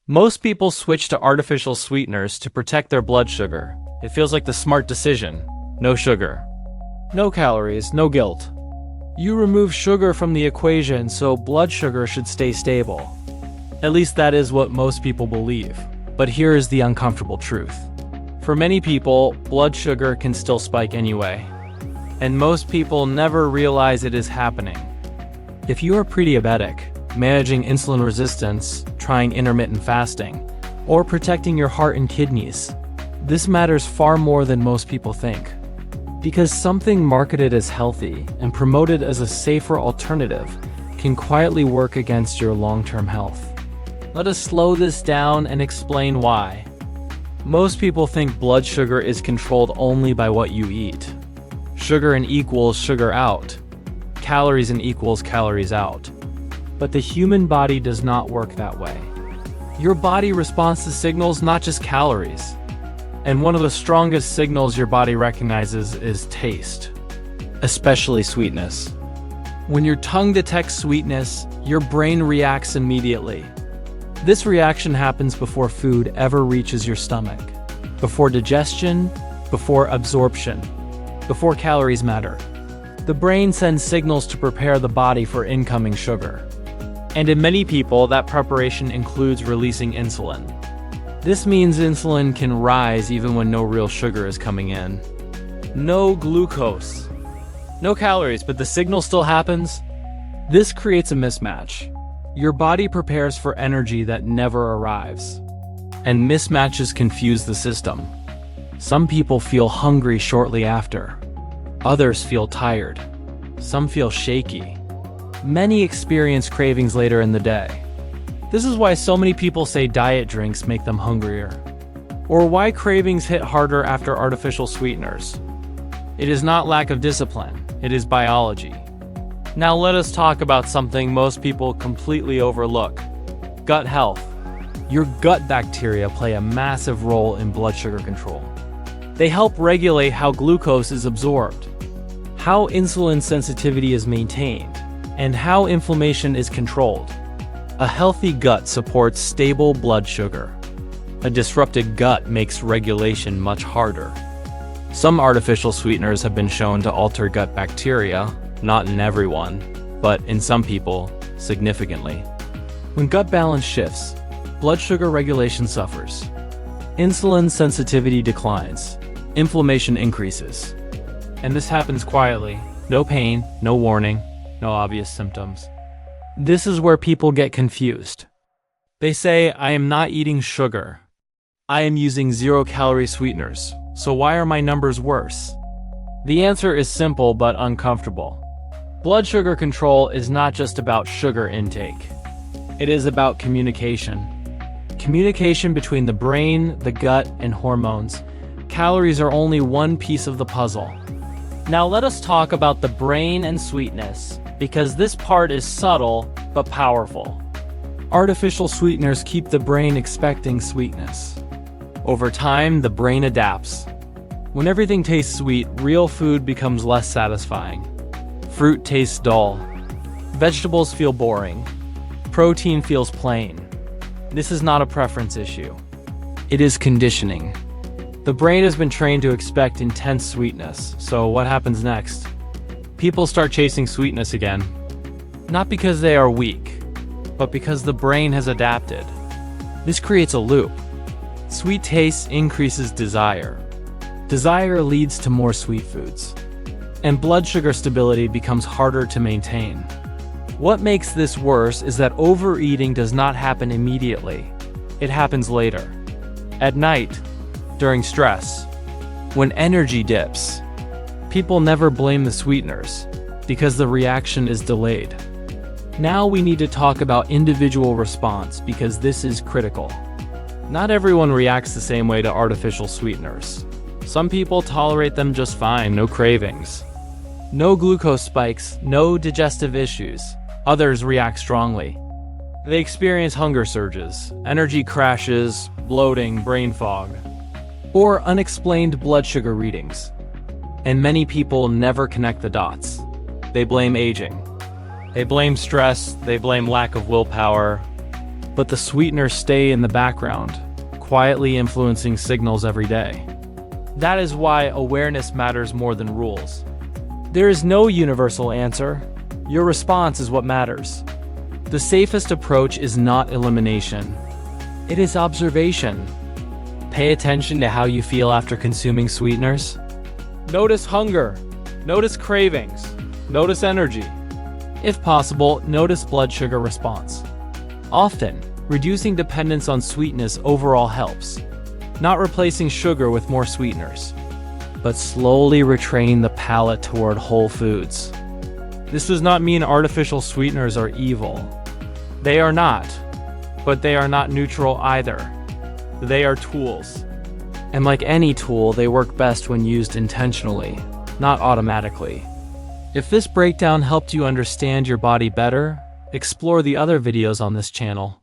Most people switch to artificial sweeteners to protect their blood sugar. It feels like the smart decision. No sugar. No calories, no guilt. You remove sugar from the equation, so blood sugar should stay stable. At least that is what most people believe. But here is the uncomfortable truth. For many people, blood sugar can still spike anyway. And most people never realize it is happening. If you are prediabetic, managing insulin resistance, trying intermittent fasting, or protecting your heart and kidneys, this matters far more than most people think. Because something marketed as healthy and promoted as a safer alternative can quietly work against your long-term health. Let us slow this down and explain why. Most people think blood sugar is controlled only by what you eat. Sugar in equals sugar out. Calories in equals calories out. But the human body does not work that way. Your body responds to signals, not just calories. And one of the strongest signals your body recognizes is taste, especially sweetness. When your tongue detects sweetness, your brain reacts immediately. This reaction happens before food ever reaches your stomach, before digestion, before absorption, before calories matter. The brain sends signals to prepare the body for incoming sugar. And in many people, that preparation includes releasing insulin. This means insulin can rise even when no real sugar is coming in. No glucose. No calories, but the signal still happens. This creates a mismatch. Your body prepares for energy that never arrives. And mismatches confuse the system. Some people feel hungry shortly after. Others feel tired. Some feel shaky. Many experience cravings later in the day. This is why so many people say diet drinks make them hungrier. Or why cravings hit harder after artificial sweeteners. It is not lack of discipline, it is biology. Now let us talk about something most people completely overlook. Gut health. Your gut bacteria play a massive role in blood sugar control. They help regulate how glucose is absorbed, how insulin sensitivity is maintained, and how inflammation is controlled. A healthy gut supports stable blood sugar. A disrupted gut makes regulation much harder. Some artificial sweeteners have been shown to alter gut bacteria, not in everyone, but in some people, significantly. When gut balance shifts, blood sugar regulation suffers. Insulin sensitivity declines. Inflammation increases. And this happens quietly. No pain, no warning, no obvious symptoms. This is where people get confused. They say, I am not eating sugar. I am using zero-calorie sweeteners, so why are my numbers worse? The answer is simple but uncomfortable. Blood sugar control is not just about sugar intake. It is about communication. Communication between the brain, the gut, and hormones. Calories are only one piece of the puzzle. Now let us talk about the brain and sweetness, because this part is subtle but powerful. Artificial sweeteners keep the brain expecting sweetness. Over time, the brain adapts. When everything tastes sweet, real food becomes less satisfying. Fruit tastes dull. Vegetables feel boring. Protein feels plain. This is not a preference issue. It is conditioning. The brain has been trained to expect intense sweetness, so what happens next? People start chasing sweetness again. Not because they are weak, but because the brain has adapted. This creates a loop. Sweet taste increases desire. Desire leads to more sweet foods. And blood sugar stability becomes harder to maintain. What makes this worse is that overeating does not happen immediately. It happens later. At night, during stress, when energy dips. People never blame the sweeteners, because the reaction is delayed. Now we need to talk about individual response, because this is critical. Not everyone reacts the same way to artificial sweeteners. Some people tolerate them just fine, no cravings. No glucose spikes, no digestive issues. Others react strongly. They experience hunger surges, energy crashes, bloating, brain fog, or unexplained blood sugar readings. And many people never connect the dots. They blame aging. They blame stress, they blame lack of willpower. but the sweeteners stay in the background, quietly influencing signals every day. That is why awareness matters more than rules. There is no universal answer. Your response is what matters. The safest approach is not elimination. It is observation. Pay attention to how you feel after consuming sweeteners. Notice hunger. Notice cravings. Notice energy. If possible, notice blood sugar response. Often, reducing dependence on sweetness overall helps. Not replacing sugar with more sweeteners, but slowly retraining the palate toward whole foods. This does not mean artificial sweeteners are evil. They are not, but they are not neutral either. They are tools. And like any tool, they work best when used intentionally, not automatically. If this breakdown helped you understand your body better, explore the other videos on this channel.